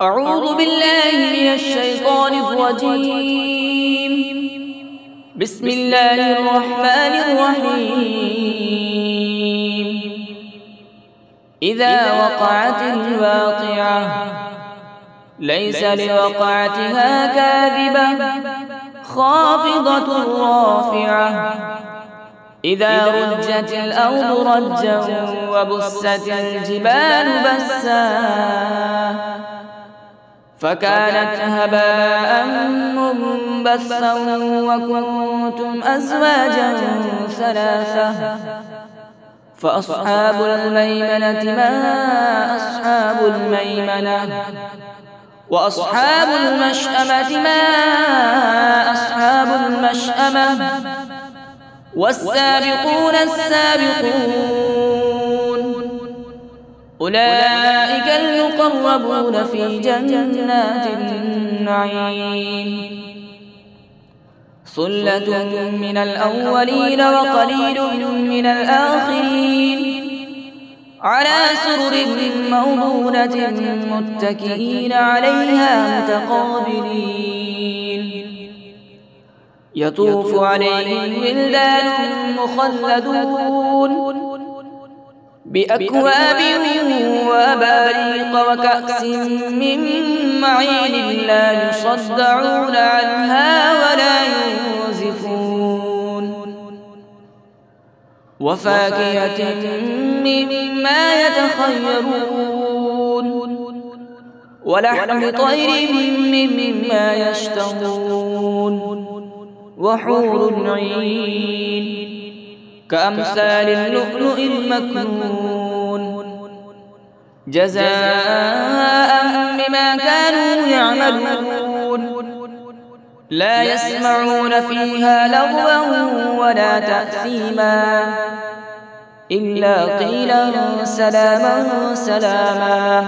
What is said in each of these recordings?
أعوذ بالله من الشيطان الرجيم. بسم الله الرحمن الرحيم. إذا وقعت الواقعة ليس لوقعتها كاذبة خافضة رافعة إذا رجت الأرض رجا وبست الجبال بسا فكانت هباء منبثا وكنتم أزواجا ثلاثة فأصحاب الميمنة ما أصحاب الميمنة وأصحاب المشأمة ما أصحاب المشأمة والسابقون السابقون أولئك المقربون في جنات النعيم ثلة من الأولين وقليل من الآخرين على سرر موضونة متكئين عليها متقابلين يطوف عليهم ولدان مخلدون بأكواب وأباريق وكأس من معين لا يصدعون عنها ولا ينزفون وفاكهة مما يتخيرون ولحم طير مما يشتهون وحور عين كأمثال اللؤلؤ المكنون جزاء بما كانوا يعملون لا يسمعون فيها لغوا ولا تأثيما إلا قيلا سلاما سلاما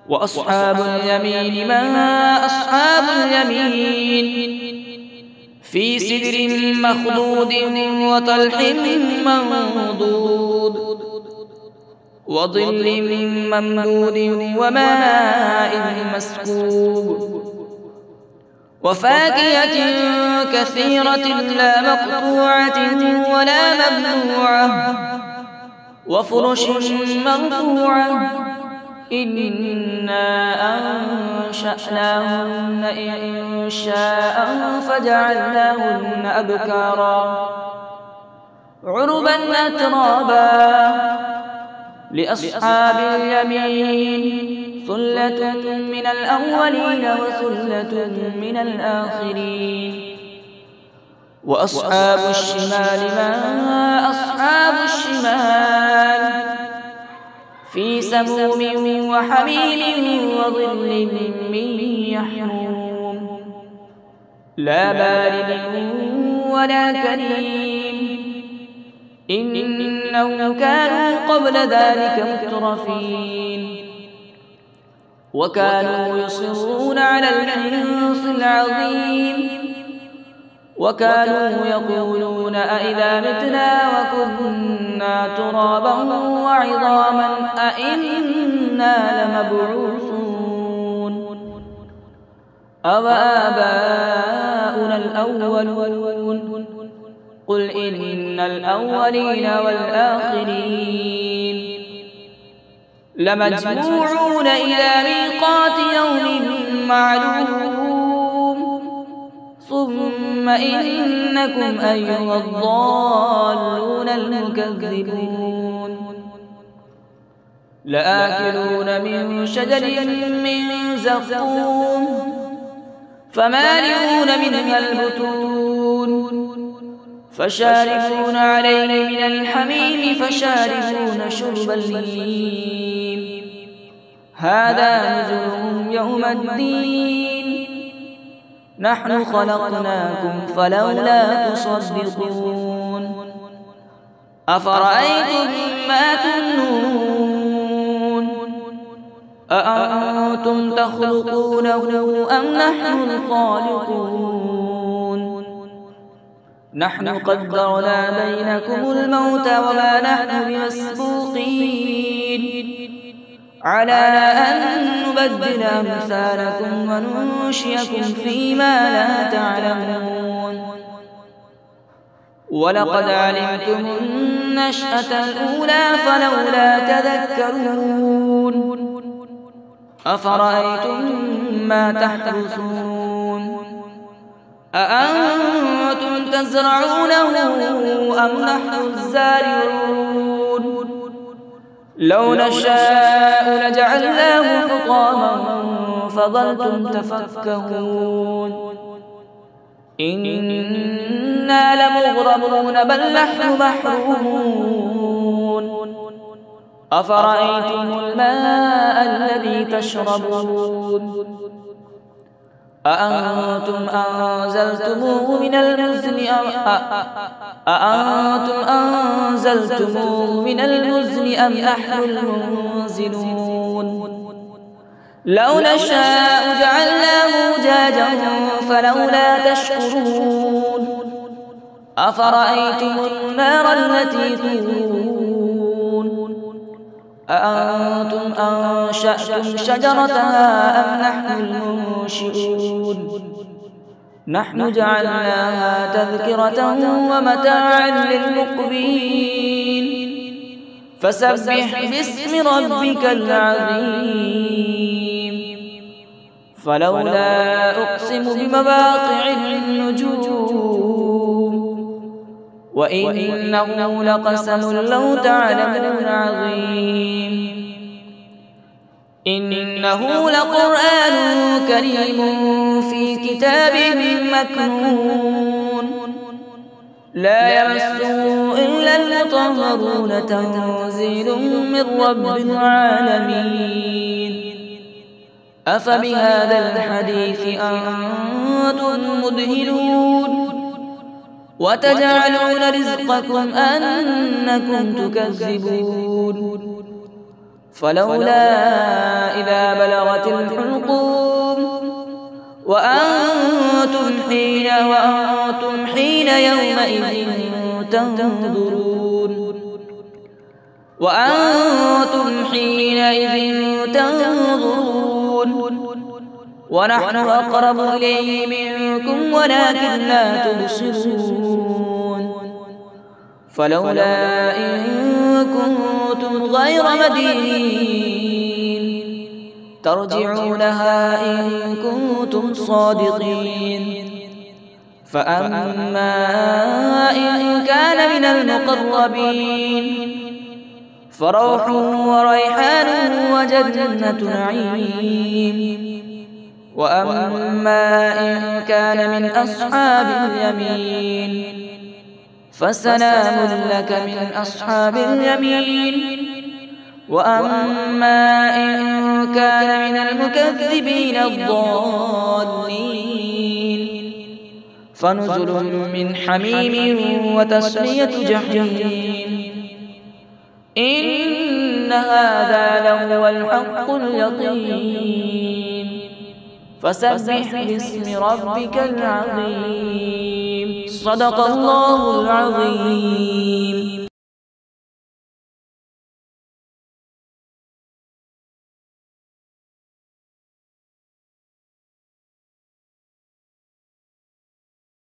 وأصحاب اليمين ما أصحاب اليمين في سدر مخضود وطلح منضود وظل ممدود وماء مسكوب وفاكهة كثيرة لا مقطوعة ولا ممنوعة وفرش مرفوعة إنا أنشأناهن إنشاء فجعلناهن أبكارا عربا أترابا لأصحاب اليمين ثلة من الأولين وثلة من الآخرين وأصحاب الشمال ما أصحاب الشمال في سموم وحميم وظل من يحموم لا بارد ولا كريم إنهم كانوا قبل ذلك مترفين وكانوا يصرون على الحنث العظيم وكانوا يقولون أئذا متنا وكنا ترابا وعظاما أئنا لمبعوثون أوآباؤنا الأولون قل إن الأولين والآخرين لمجموعون إلى ميقات يوم معلوم ثم إنكم أيها الضالون المكذبون لآكلون من شجر من زقوم فمالئون منها البطون فشاربون عليه من الحميم فشاربون شرب الهيم هذا نزلهم يوم الدين نحن خلقناكم فلولا تصدقون أفرأيتم ما تمنون أأنتم تخلقونه أم نحن الخالقون نحن قدرنا بينكم الموت وما نحن بمسبوقين على أن نبدل أمثالكم وننشئكم فيما لا تعلمون ولقد علمتم النشأة الأولى فلولا تذكرون أفرأيتم ما تحرثون أأنتم تزرعونه أم نحن الزارعون لو نشاء لجعلناه حطاما فظلتم تفكهون إنا لمغرمون بل نحن محرومون أفرأيتم الماء الذي تشربون أأنتم أنزلتموه من المزن أم نحن المنزلون لو نشاء جعلناه أجاجا فلولا تشكرون أفرأيتم النار التي تورون أأنتم أنشأتم شجرتها أم نحن المنشئون نحن جعلناها تذكرة ومتاعا للمقوين فسبح باسم ربك العظيم فلولا أقسم بمواقع النجوم وإنه لقسم لو تعلمون عظيم إنه لقرآن كريم في كتاب مكنون لا يمسه إلا المطهرون تنزيل من رب العالمين أفبهذا الحديث أنتم مدهنون وتجعلون رزقكم أنكم تكذبون فلولا إذا بلغت الحلقوم وأنتم حين يومئذ تنظرون ونحن أقرب إليه منكم ولكن لا تبصرون فلولا إن كنتم غير مدينين ترجعونها إن كنتم صادقين فأما إن كان من المقربين فروح وريحان وجنة نعيم وأما إن كان من أصحاب اليمين فسلام لك من أصحاب اليمين وأما إن كان من المكذبين الضالين فنزل من حميم وتسلية جحيم إن هذا لهو الحق اليقين فسبح باسم ربك العظيم صدق الله العظيم.